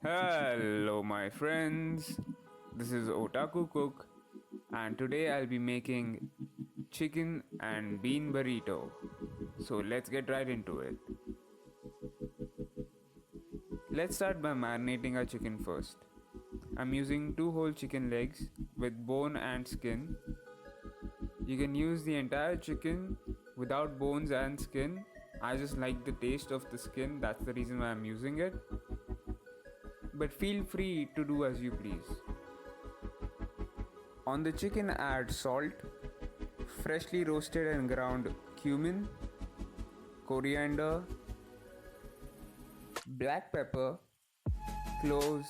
Hello, my friends. This is Otaku Cook, and today I'll be making chicken and bean burrito. So let's get right into it. Let's start by marinating our chicken first. I'm using two whole chicken legs with bone and skin. You can use the entire chicken without bones and skin. I just like the taste of the skin, that's the reason why I'm using it. But feel free to do as you please. On the chicken, add salt, freshly roasted and ground cumin, coriander, black pepper, cloves,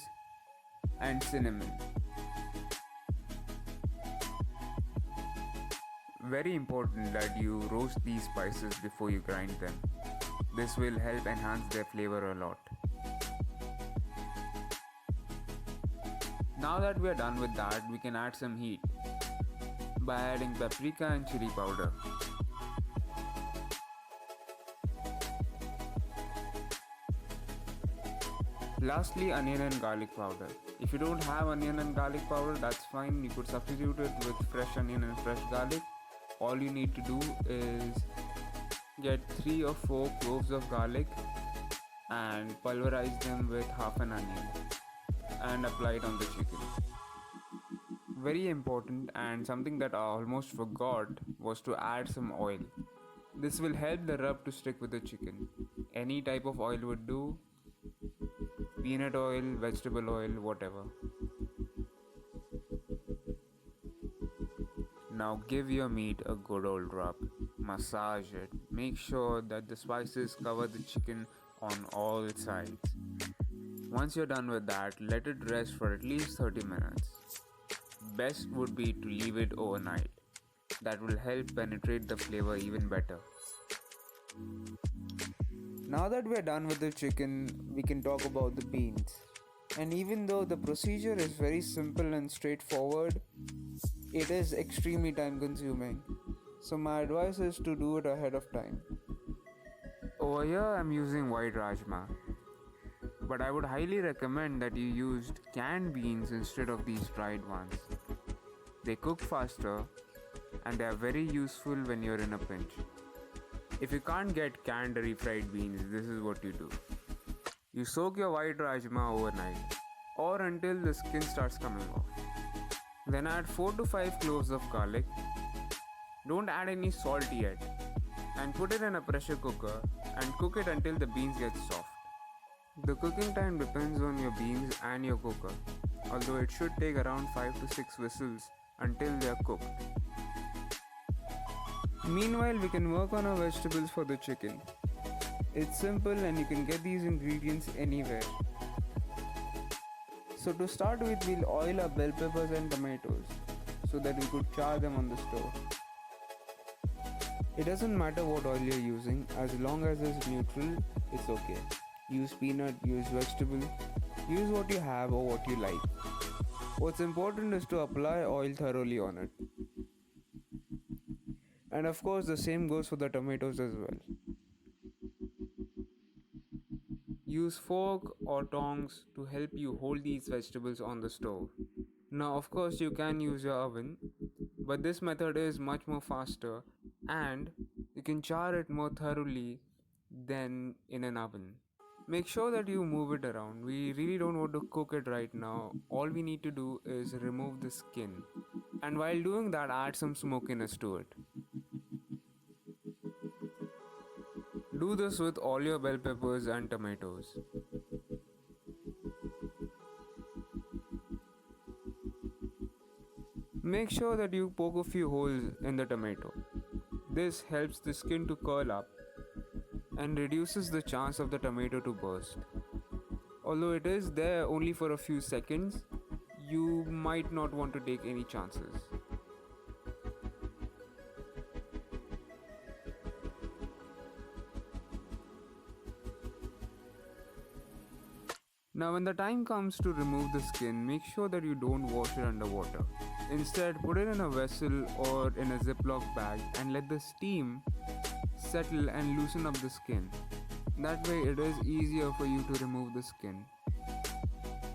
and cinnamon. Very important that you roast these spices before you grind them. This will help enhance their flavor a lot. Now that we are done with that, we can add some heat by adding paprika and chili powder. Lastly, onion and garlic powder. If you don't have onion and garlic powder, that's fine. You could substitute it with fresh onion and fresh garlic. All you need to do is get 3 or 4 cloves of garlic and pulverize them with half an onion and apply it on the chicken. Very important, and something that I almost forgot was to add some oil. This will help the rub to stick with the chicken. Any type of oil would do. Peanut oil, vegetable oil, whatever. Now give your meat a good old rub. Massage it. Make sure that the spices cover the chicken on all sides. Once you're done with that, let it rest for at least 30 minutes. Best would be to leave it overnight. That will help penetrate the flavor even better. Now that we're done with the chicken, we can talk about the beans. And even though the procedure is very simple and straightforward, it is extremely time consuming. So my advice is to do it ahead of time. Over here I'm using white rajma. But I would highly recommend that you used canned beans instead of these dried ones. They cook faster and they are very useful when you're in a pinch. If you can't get canned or refried beans, this is what you do. You soak your white rajma overnight or until the skin starts coming off. Then add 4 to 5 cloves of garlic. Don't add any salt yet and put it in a pressure cooker and cook it until the beans get soft. The cooking time depends on your beans and your cooker, although it should take around 5 to 6 whistles until they are cooked. Meanwhile, we can work on our vegetables for the chicken. It's simple and you can get these ingredients anywhere. So to start with, we'll oil our bell peppers and tomatoes so that we could char them on the stove. It doesn't matter what oil you're using, as long as it's neutral, it's okay. Use peanut, use vegetable, use what you have or what you like. What's important is to apply oil thoroughly on it. And of course the same goes for the tomatoes as well. Use fork or tongs to help you hold these vegetables on the stove. Now of course you can use your oven, but this method is much more faster and you can char it more thoroughly than in an oven. Make sure that you move it around. We really don't want to cook it right now. All we need to do is remove the skin. And while doing that, add some smokiness to it. Do this with all your bell peppers and tomatoes. Make sure that you poke a few holes in the tomato. This helps the skin to curl up and reduces the chance of the tomato to burst. Although it is there only for a few seconds, you might not want to take any chances. Now when the time comes to remove the skin, make sure that you don't wash it underwater. Instead, put it in a vessel or in a Ziploc bag and let the steam settle and loosen up the skin. That way it is easier for you to remove the skin.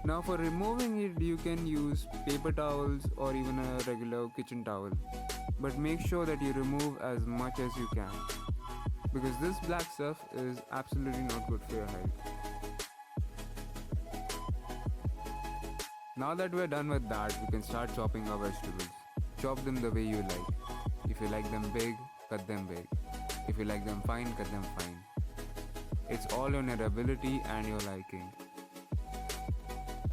Now for removing it, you can use paper towels or even a regular kitchen towel. But make sure that you remove as much as you can, because this black stuff is absolutely not good for your health. Now that we're done with that, we can start chopping our vegetables. Chop them the way you like. If you like them big, cut them big. If you like them fine, cut them fine. It's all on your ability and your liking.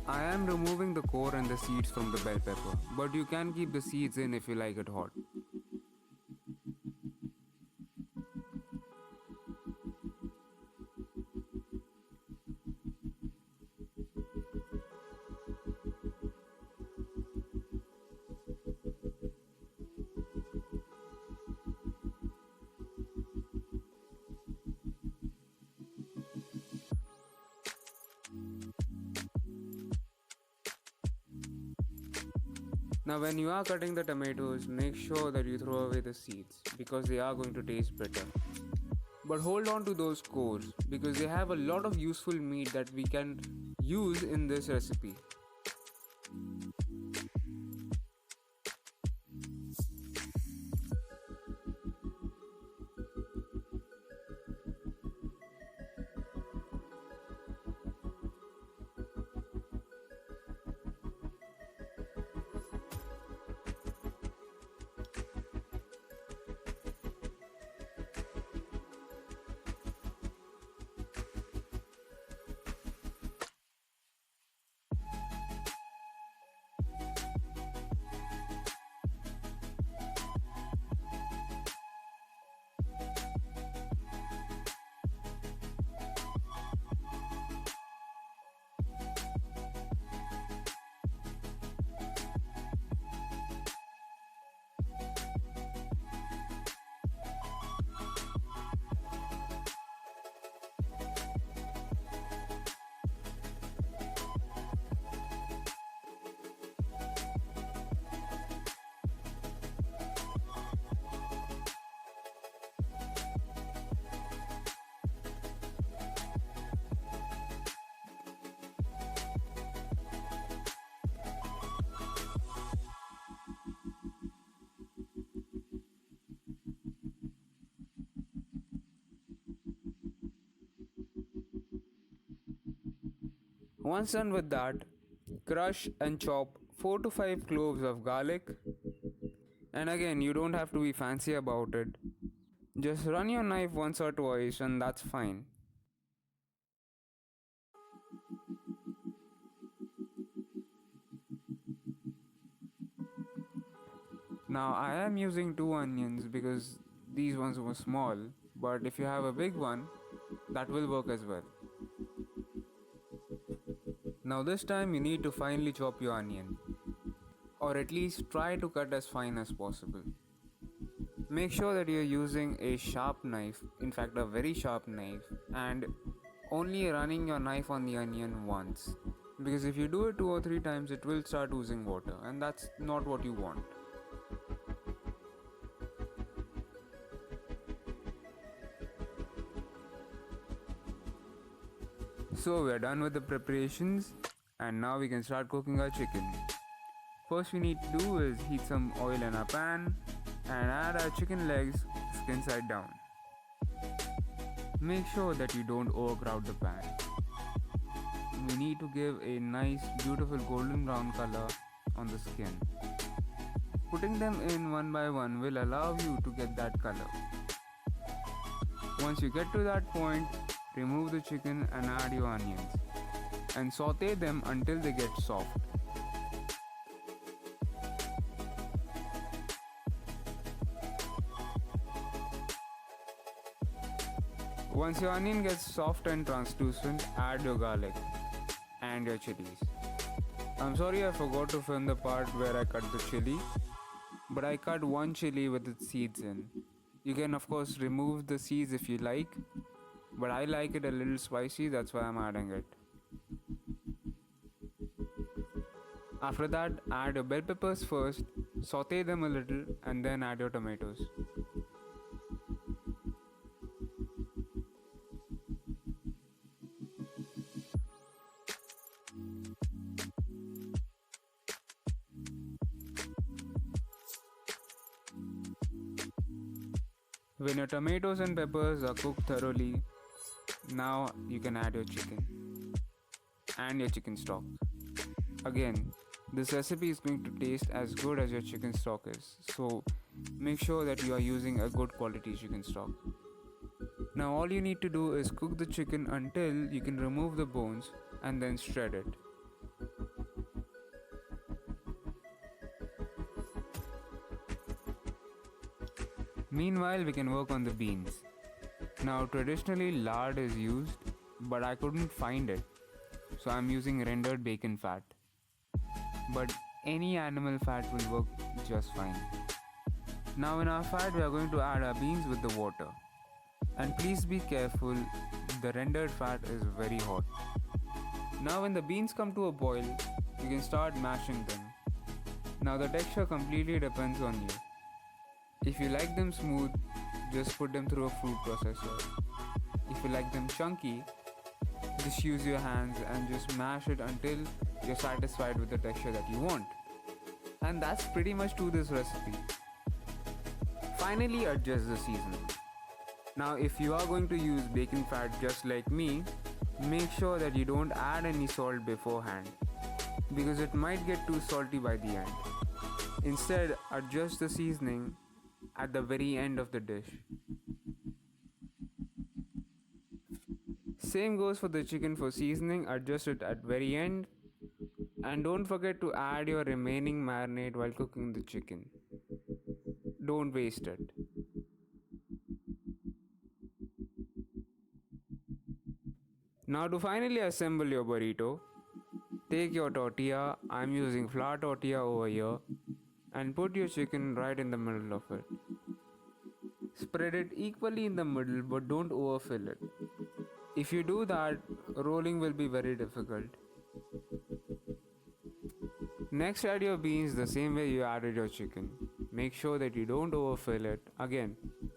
I am removing the core and the seeds from the bell pepper, but you can keep the seeds in if you like it hot. Now when you are cutting the tomatoes, make sure that you throw away the seeds because they are going to taste better. But hold on to those cores because they have a lot of useful meat that we can use in this recipe. Once done with that, crush and chop 4 to 5 cloves of garlic. And again, you don't have to be fancy about it. Just run your knife once or twice and that's fine. Now I am using 2 onions because these ones were small, but if you have a big one, that will work as well. Now this time you need to finely chop your onion, or at least try to cut as fine as possible. Make sure that you're using a sharp knife, in fact a very sharp knife, and only running your knife on the onion once. Because if you do it 2 or 3 times it will start oozing water and that's not what you want. So we're done with the preparations and now we can start cooking our chicken. First we need to do is heat some oil in a pan and add our chicken legs skin side down. Make sure that you don't overcrowd the pan. We need to give a nice beautiful golden brown color on the skin. Putting them in one by one will allow you to get that color. Once you get to that point, remove the chicken and add your onions and saute them until they get soft. Once your onion gets soft and translucent, add your garlic and your chilies. I'm sorry I forgot to film the part where I cut the chili, but I cut one chili with its seeds in. You can of course remove the seeds if you like, but I like it a little spicy, that's why I'm adding it. After that, add your bell peppers first, saute them a little and then add your tomatoes. When your tomatoes and peppers are cooked thoroughly, now you can add your chicken and your chicken stock. Again, this recipe is going to taste as good as your chicken stock is, so make sure that you are using a good quality chicken stock. Now all you need to do is cook the chicken until you can remove the bones and then shred it. Meanwhile, we can work on the beans. Now traditionally lard is used, but I couldn't find it, so I'm using rendered bacon fat. But any animal fat will work just fine. Now in our fat we are going to add our beans with the water. And please be careful, the rendered fat is very hot. Now when the beans come to a boil, you can start mashing them. Now the texture completely depends on you. If you like them smooth, just put them through a food processor. If you like them chunky, just use your hands and just mash it until you're satisfied with the texture that you want. And that's pretty much to this recipe. Finally, adjust the seasoning. Now if you are going to use bacon fat just like me, make sure that you don't add any salt beforehand, because it might get too salty by the end. Instead, adjust the seasoning at the very end of the dish. Same goes for the chicken for seasoning, adjust it at very end, and don't forget to add your remaining marinade while cooking the chicken. Don't waste it. Now to finally assemble your burrito, take your tortilla, I'm using flour tortilla over here, and put your chicken right in the middle of it. Spread it equally in the middle, but don't overfill it. If you do that, rolling will be very difficult. Next, add your beans the same way you added your chicken. Make sure that you don't overfill it. Again,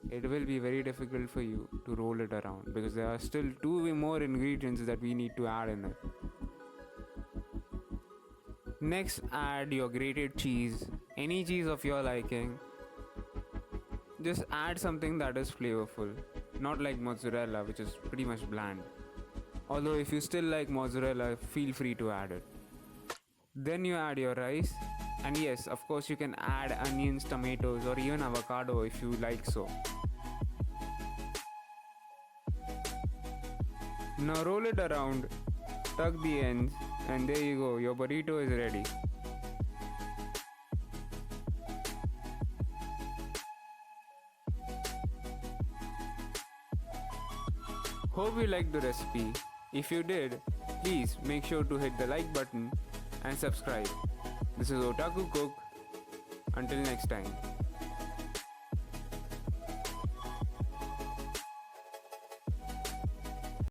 it will be very difficult for you to roll it around because there are still two more ingredients that we need to add in it. Next, add your grated cheese, any cheese of your liking. Just add something that is flavorful, not like mozzarella, which is pretty much bland. Although if you still like mozzarella, feel free to add it. Then you add your rice, and yes, of course you can add onions, tomatoes, or even avocado if you like so. Now roll it around, tuck the ends, and there you go, your burrito is ready. Hope you liked the recipe. If you did, please make sure to hit the like button and subscribe. This is Otaku Cook. Until next time.